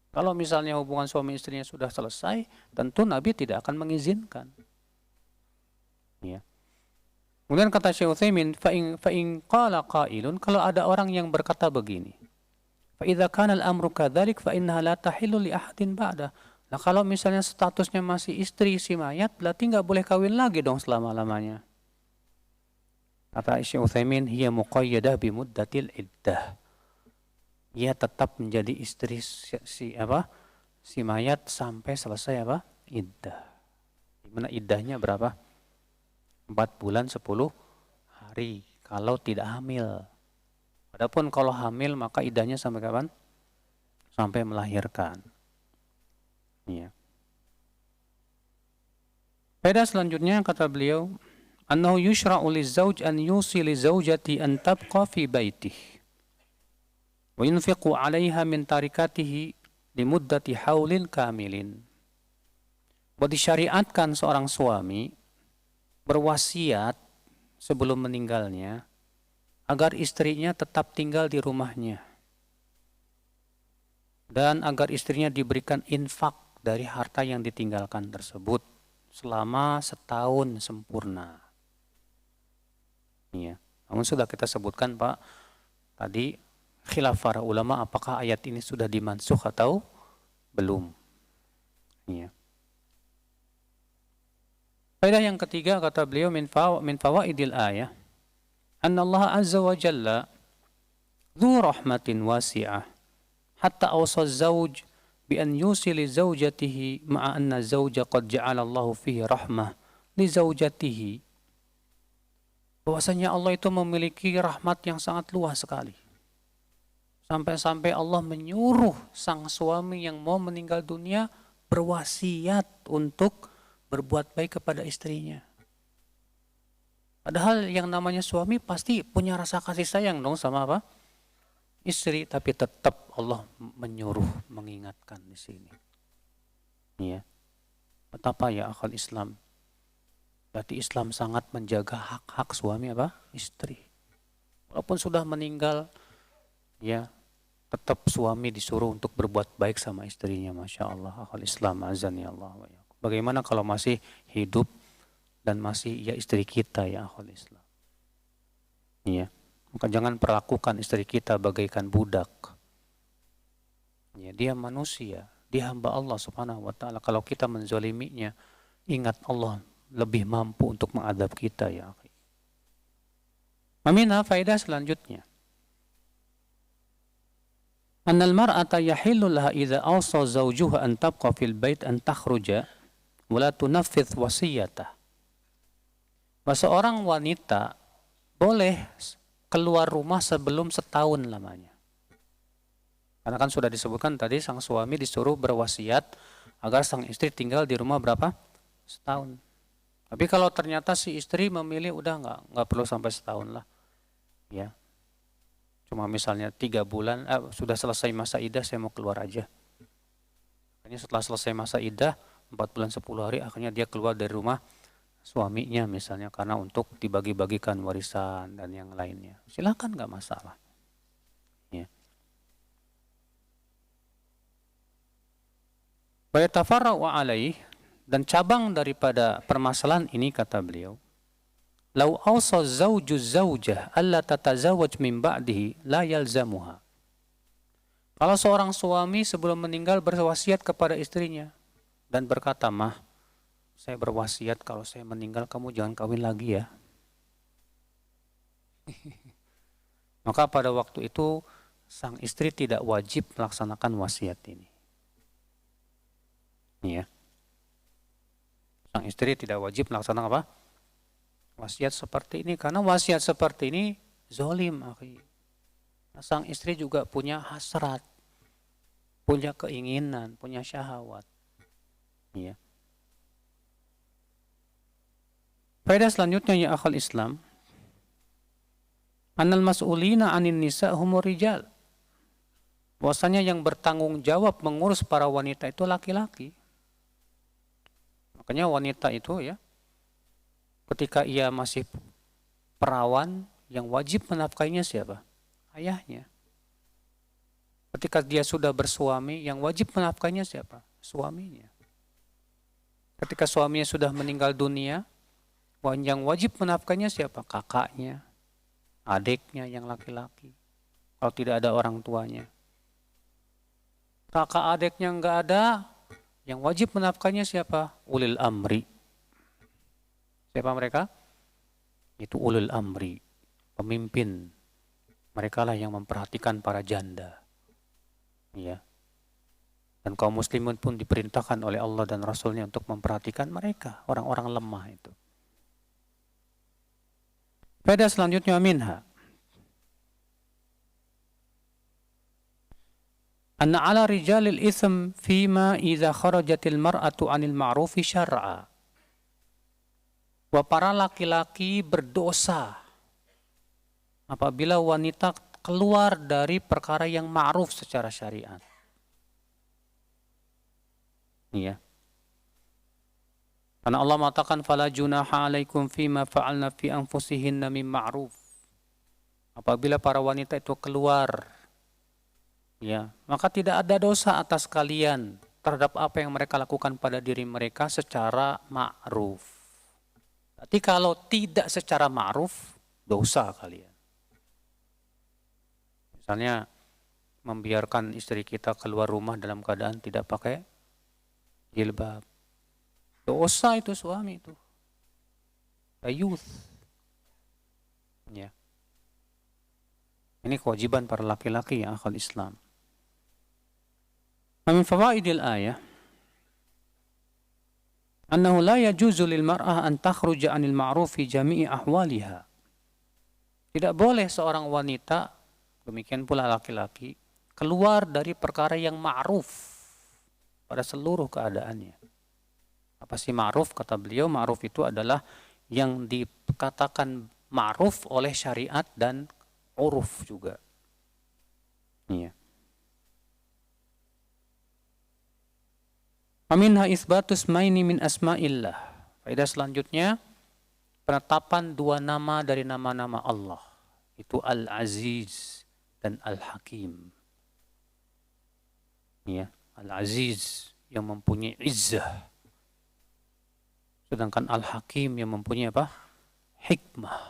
Kalau misalnya hubungan suami istrinya sudah selesai, tentu Nabi tidak akan mengizinkan. Ya. Kemudian kata Syekh Utsaimin, fa in qala qailun, kalau ada orang yang berkata begini, fa idza kana al-amru kadzalik fa innaha la tahillu li ahadin ba'da. Nah, kalau misalnya statusnya masih istri si mayat, berarti nggak boleh kawin lagi dong selama-lamanya. Kata Syekh Utsaimin, hiya muqayyadah bi muddatil iddah. Ia tetap menjadi istri si mayat sampai selesai apa? Iddah. Dimana iddahnya berapa? 4 bulan 10 hari kalau tidak hamil. Adapun kalau hamil maka iddahnya sampai kapan? Sampai melahirkan. Ya. Faedah selanjutnya kata beliau, annahu yushra'u lizauj an yusi li zaujati an tabqa fi baitihi wa yunfiqu 'alaiha min tarikatihi limuddati haulin kamilin. Bahwa disyariatkan seorang suami berwasiat sebelum meninggalnya agar istrinya tetap tinggal di rumahnya dan agar istrinya diberikan infak dari harta yang ditinggalkan tersebut selama setahun sempurna. Ya. Namun sudah kita sebutkan Pak tadi khilaf para ulama apakah ayat ini sudah dimansukh atau belum. Ya. Faedah yang ketiga kata beliau min fawaidil ayah anna Allah azza wa jalla dzu rahmatin wasi'ah hatta awsa az-zawj bi an yusili zawjatihi ma'a anna zawja qad ja'ala Allah fihi rahmah li zawjatihi. Bahwasanya Allah itu memiliki rahmat yang sangat luas sekali. Sampai-sampai Allah menyuruh sang suami yang mau meninggal dunia berwasiat untuk berbuat baik kepada istrinya. Padahal yang namanya suami pasti punya rasa kasih sayang dong sama apa? Istri, tapi tetap Allah menyuruh, mengingatkan di sini. Ya. Betapa ya akal Islam. Berarti Islam sangat menjaga hak-hak suami apa? Istri. Walaupun sudah meninggal, ya tetap suami disuruh untuk berbuat baik sama istrinya. Masya Allah, akal Islam azani Allah wa yakum. Bagaimana kalau masih hidup dan masih ya istri kita ya akal Islam. Ya, maka jangan perlakukan istri kita bagaikan budak. Ya, dia manusia, dia hamba Allah Subhanahu wa taala. Kalau kita menzaliminya, ingat Allah lebih mampu untuk mengadab kita ya akhi. Aminah faedah selanjutnya. Annal mar'ata yahillu laha idza awsa zawjuha an tabqa fil bait an takhruja wa la tunaffidh wasiyatah. Bahwa seorang wanita boleh keluar rumah sebelum setahun lamanya. Karena kan sudah disebutkan tadi sang suami disuruh berwasiat agar sang istri tinggal di rumah berapa? Setahun. Tapi kalau ternyata si istri memilih udah nggak perlu sampai setahun lah. Ya. Cuma misalnya 3 bulan, sudah selesai masa iddah saya mau keluar aja. Akhirnya setelah selesai masa iddah, 4 bulan 10 hari akhirnya dia keluar dari rumah suaminya misalnya karena untuk dibagi-bagikan warisan dan yang lainnya. Silakan nggak masalah. Ya. Wa yatafarra'u alaih, dan cabang daripada permasalahan ini kata beliau, lau awsa zawju zawjah alla tatazawwaj min ba'dihi la yalzamuha. Kalau seorang suami sebelum meninggal berwasiat kepada istrinya dan berkata, "Mah, saya berwasiat kalau saya meninggal kamu jangan kawin lagi ya." Maka pada waktu itu sang istri tidak wajib melaksanakan wasiat ini. Ya. Sang istri tidak wajib melaksanakan apa? Wasiat seperti ini, karena wasiat seperti ini zolim, akhi. Sang istri juga punya hasrat, punya keinginan, punya syahwat. Ya. Faedah selanjutnya ya akhal Islam, annal mas'ulina 'anin nisa humur rijal. Bahwasanya yang bertanggung jawab mengurus para wanita itu laki-laki. Makanya wanita itu ya, ketika ia masih perawan, yang wajib menafkainya siapa? Ayahnya. Ketika dia sudah bersuami, yang wajib menafkainya siapa? Suaminya. Ketika suaminya sudah meninggal dunia, yang wajib menafkainya siapa? Kakaknya, adiknya yang laki-laki. Kalau tidak ada orang tuanya. Kakak adiknya enggak ada, yang wajib menafkainya siapa? Ulil amri. Siapa mereka? Itu ulil amri, pemimpin. Mereka lah yang memperhatikan para janda. Ya. Dan kaum muslimin pun diperintahkan oleh Allah dan Rasulnya untuk memperhatikan mereka, orang-orang lemah itu. Faedah selanjutnya minha. Anna ala rijalil itsm fima idza kharajatil mar'atu 'anil ma'rufi syar'a. Bahwa para laki-laki berdosa apabila wanita keluar dari perkara yang ma'ruf secara syariat. Iya. Karena Allah mengatakan fala junaha 'alaikum fima fa'alna fi anfusihinna mim ma'ruf. Apabila para wanita itu keluar, ya, maka tidak ada dosa atas kalian terhadap apa yang mereka lakukan pada diri mereka secara ma'ruf. Tapi kalau tidak secara ma'ruf, dosa kalian. Misalnya membiarkan istri kita keluar rumah dalam keadaan tidak pakai jilbab. Dosa itu suami itu. Dayuth. Ya. Ini kewajiban para laki-laki yang akal Islam. Min fawaidil ayah annahu la yajuzu lil mar'ah an takhruja 'anil ma'ruf fi jami'i ahwaliha. Tidak boleh seorang wanita, demikian pula laki-laki, keluar dari perkara yang ma'ruf pada seluruh keadaannya. Apa sih ma'ruf? Kata beliau, ma'ruf itu adalah yang dikatakan ma'ruf oleh syariat dan uruf juga. Iya. Aminha isbatus maini min asma'illah. Faedah selanjutnya, penetapan dua nama dari nama-nama Allah. Itu Al-Aziz dan Al-Hakim. Ya, Al-Aziz yang mempunyai izzah. Sedangkan Al-Hakim yang mempunyai apa? Hikmah.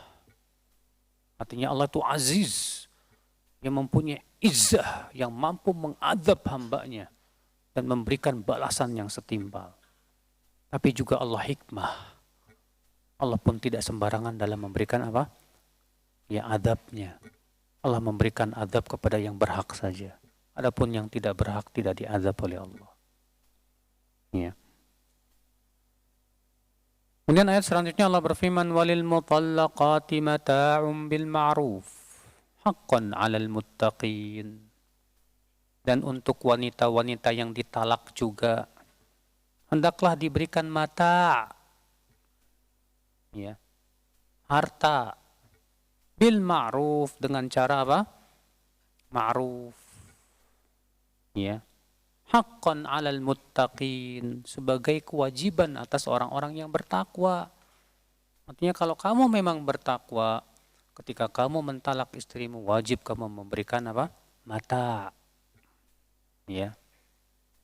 Artinya Allah itu Aziz yang mempunyai izzah, yang mampu mengadab hambanya dan memberikan balasan yang setimpal. Tapi juga Allah hikmah. Allah pun tidak sembarangan dalam memberikan apa? Ya, adabnya. Allah memberikan adab kepada yang berhak saja. Adapun yang tidak berhak tidak diadab oleh Allah. Ya. Kemudian ayat selanjutnya Allah berfirman walil mutallaqati mata'um bil ma'ruf haqqan 'alal muttaqin. Dan untuk wanita-wanita yang ditalak juga hendaklah diberikan mata, ya, harta, bil ma'ruf, dengan cara apa? Ma'ruf, ya, haqqan 'alal muttaqin, sebagai kewajiban atas orang-orang yang bertakwa. Artinya kalau kamu memang bertakwa, ketika kamu mentalak istrimu, wajib kamu memberikan apa? Mata. Ya,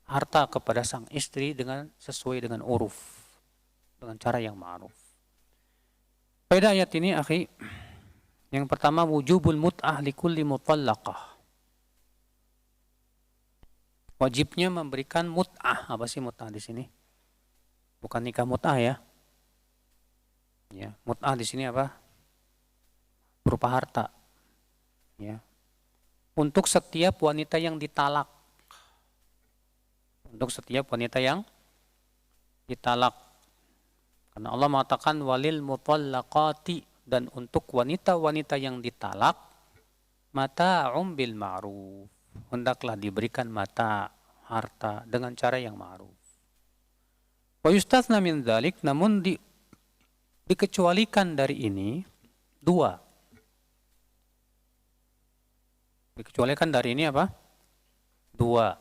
harta kepada sang istri dengan sesuai dengan uruf, dengan cara yang ma'ruf. Faedah ayat ini, akhi, yang pertama wujubul mut'ah likulli mutallaqah. Wajibnya memberikan mut'ah. Apa sih mut'ah di sini? Bukan nikah mut'ah ya. Ya, mut'ah di sini apa? Berupa harta. Ya. Untuk setiap wanita yang ditalak. Untuk setiap wanita yang ditalak. Karena Allah mengatakan walil mutallaqati, dan untuk wanita-wanita yang ditalak mata'um bil ma'ruf, hendaklah diberikan mata, harta dengan cara yang ma'ruf. Wa yustatsna min dzalik, namun dikecualikan dari ini dua. Dikecualikan dari ini apa? Dua.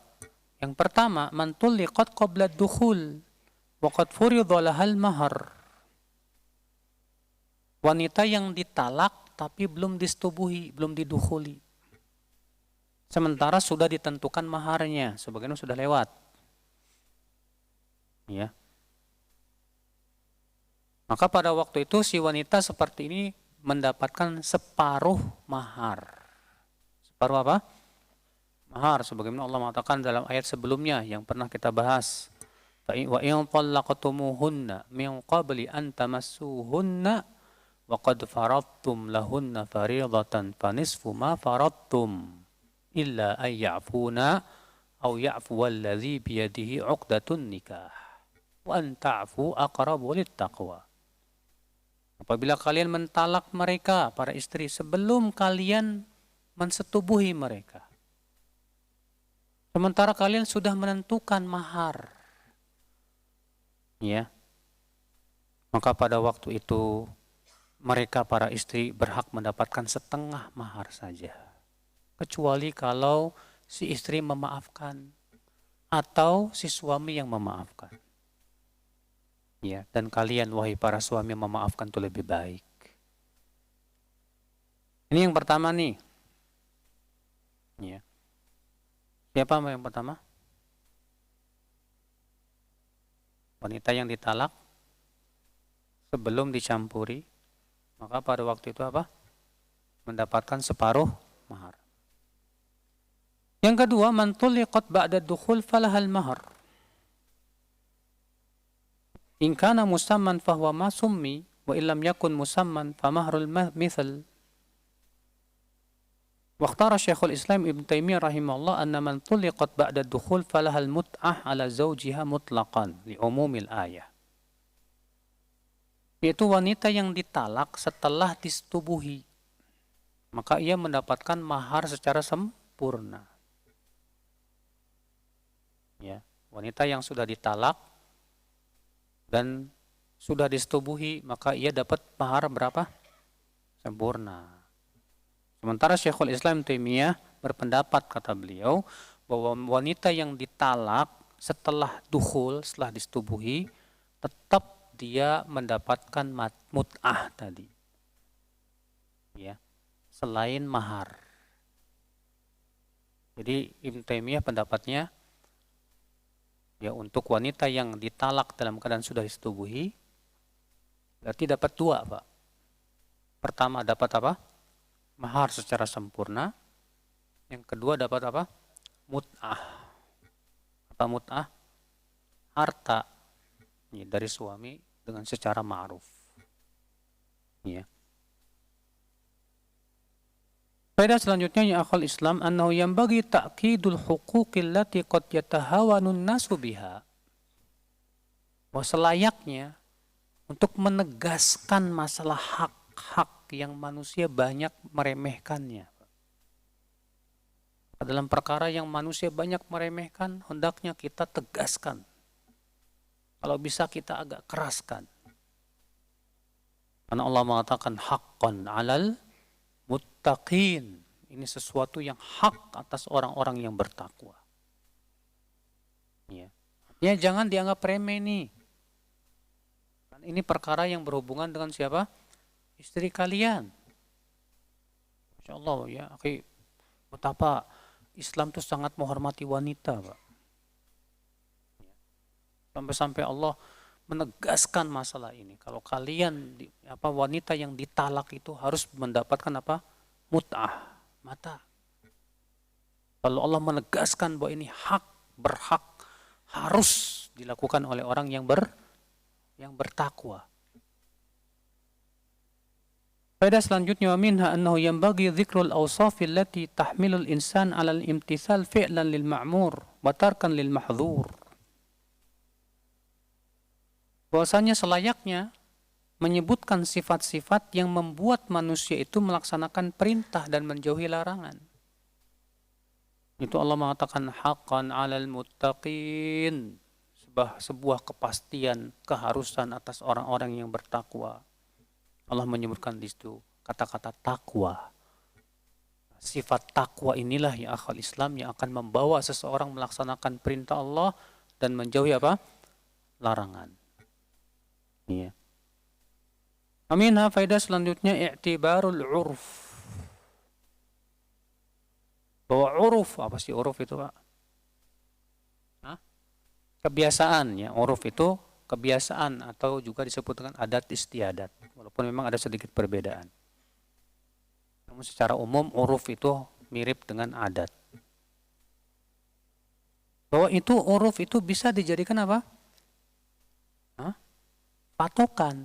Yang pertama, man tulliqat qabla ad-dukhul wa qad furidha lahal mahar. Wanita yang ditalak tapi belum disetubuhi, belum didukhuli. Sementara sudah ditentukan maharnya, sebagian sudah lewat. Ya. Maka pada waktu itu si wanita seperti ini mendapatkan separuh mahar. Separuh apa? Mahar, sebagaimana Allah mengatakan dalam ayat sebelumnya yang pernah kita bahas. Wa in talaqtumuhunna min qabli an tamassuhunna wa qad faradtum lahunna fariidatan fanisfu ma faradtum illa ay ya'funa aw ya'fu alladhi biyadihi 'uqdatun nikah wa an ta'fu aqrabu littaqwa. Apabila kalian mentalak mereka, para istri, sebelum kalian mensetubuhi mereka, sementara kalian sudah menentukan mahar, ya, maka pada waktu itu mereka para istri berhak mendapatkan setengah mahar saja, kecuali kalau si istri memaafkan atau si suami yang memaafkan. Ya, dan kalian wahai para suami memaafkan itu lebih baik. Ini yang pertama nih. Ya. Siapa yang pertama? Wanita yang ditalak sebelum dicampuri, maka pada waktu itu apa? Mendapatkan separuh mahar. Yang kedua, man tulliqat ba'da dukhul falahal mahar. In kana musamman fahuwa ma summi wa illam yakun musamman fa mahrul mithal. Wa ikhtara Syekhul Islam Ibnu Taimiyah rahimahullah anna man tulliqat ba'da dukhul falahal mut'ah ala zawjiha mutlaqan li umumil ayah. Yaitu wanita yang ditalak setelah disetubuhi, maka ia mendapatkan mahar secara sempurna. Ya, wanita yang sudah ditalak dan sudah disetubuhi, maka ia dapat mahar berapa? Sempurna. Sementara Syekhul Islam Taimiyah berpendapat, kata beliau, bahwa wanita yang ditalak setelah dukhul, setelah disetubuhi, tetap dia mendapatkan mut'ah tadi. Ya, selain mahar. Jadi Ibnu Taimiyah pendapatnya, ya, untuk wanita yang ditalak dalam keadaan sudah disetubuhi, berarti dapat dua, Pak. Pertama dapat apa? Mahar secara sempurna. Yang kedua dapat apa? Mut'ah. Apa mut'ah? Harta, ya, dari suami dengan secara ma'ruf. Ya. Faedah selanjutnya ya akhal Islam annahu yanbaghi ta'kidul huquqil lati qad yatahawanun nasu biha. Bahwa selayaknya untuk menegaskan masalah hak-hak yang manusia banyak meremehkannya. Dalam perkara yang manusia banyak meremehkan, hendaknya kita tegaskan. Kalau bisa kita agak keraskan. Karena Allah mengatakan haqqan 'alal muttaqin. Ini sesuatu yang hak atas orang-orang yang bertakwa. Ya. Ya, jangan dianggap remeh nih. Ini perkara yang berhubungan dengan siapa? Istri kalian. Masya Allah ya, betapa Islam itu sangat menghormati wanita, Pak. Sampai-sampai Allah menegaskan masalah ini. Kalau kalian wanita yang ditalak itu harus mendapatkan apa? Mut'ah, mata. Lalu Allah menegaskan bahwa ini hak, berhak, harus dilakukan oleh orang yang bertakwa. Faedah selanjutnya, minha annahu yanbaghi dzikrul awsafil lati tahmilul insan 'alal imtithal fi'lan lil ma'mur wa tarkan lil mahdhur. bahwasanya selayaknya menyebutkan sifat-sifat yang membuat manusia itu melaksanakan perintah dan menjauhi larangan. Itu Allah mengatakan haqqan 'alal muttaqin, sebuah kepastian, keharusan atas orang-orang yang bertakwa. Allah menyebutkan di situ kata-kata takwa. Sifat takwa inilah ya akhwal Islam yang akan membawa seseorang melaksanakan perintah Allah dan menjauhi apa? Larangan. Iya. Aminah faedah selanjutnya i'tibarul urf. Bahwa uruf, apa sih uruf itu, Pak? Hah? Kebiasaan ya, uruf itu kebiasaan atau juga disebut dengan adat istiadat. Walaupun memang ada sedikit perbedaan. Namun secara umum uruf itu mirip dengan adat. Bahwa itu uruf itu bisa dijadikan apa? Hah? Patokan.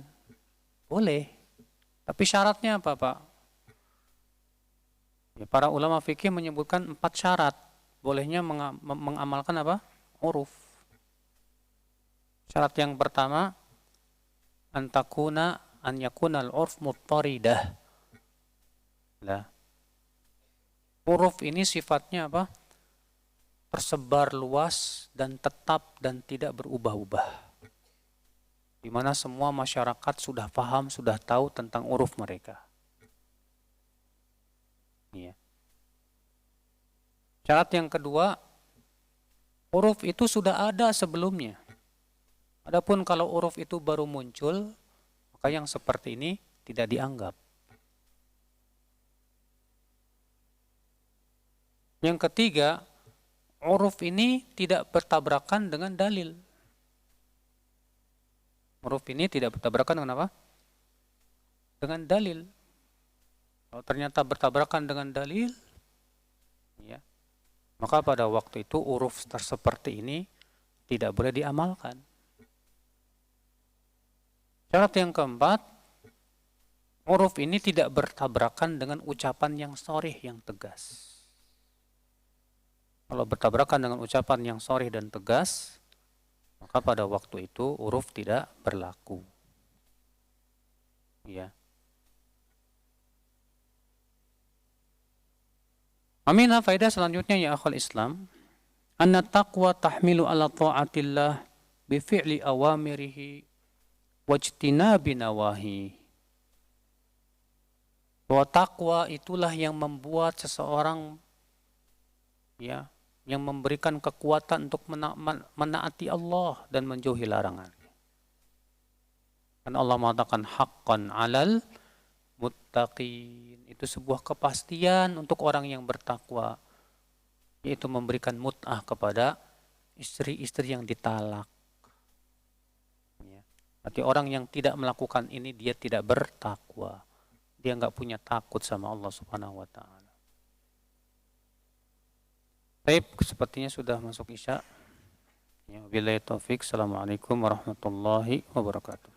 Boleh. Tapi syaratnya apa, Pak? Ya, para ulama fikih menyebutkan 4 syarat. Bolehnya mengamalkan apa? Uruf. Syarat yang pertama, an yakunal urf muttaridah. Nah, uruf ini sifatnya apa? Tersebar luas dan tetap dan tidak berubah-ubah. Di mana semua masyarakat sudah paham, sudah tahu tentang uruf mereka. Ya. Syarat yang kedua, uruf itu sudah ada sebelumnya. Adapun kalau uruf itu baru muncul, maka yang seperti ini tidak dianggap. Yang ketiga, uruf ini tidak bertabrakan dengan dalil. Uruf ini tidak bertabrakan dengan apa? Dengan dalil. Kalau ternyata bertabrakan dengan dalil, ya, maka pada waktu itu uruf seperti ini tidak boleh diamalkan. Syarat yang keempat, uruf ini tidak bertabrakan dengan ucapan yang sharih, yang tegas. Kalau bertabrakan dengan ucapan yang sharih dan tegas, maka pada waktu itu uruf tidak berlaku. Ya. Aminah faedah selanjutnya ya akhwal Islam, anna taqwa tahmilu ala ta'atillah bi fi'li awamirihi wajtinabi nawahi. Bahwa takwa itulah yang membuat seseorang ya, yang memberikan kekuatan untuk menaati Allah dan menjauhi larangan. Dan Allah mengatakan haqqan 'alal muttaqin. Itu sebuah kepastian untuk orang yang bertakwa, yaitu memberikan mut'ah kepada istri-istri yang ditalak. Ya. Berarti orang yang tidak melakukan ini dia tidak bertakwa. Dia enggak punya takut sama Allah Subhanahu wa taala. Baik, sepertinya sudah masuk Isya. Ya, billahi taufik. Assalamualaikum warahmatullahi wabarakatuh.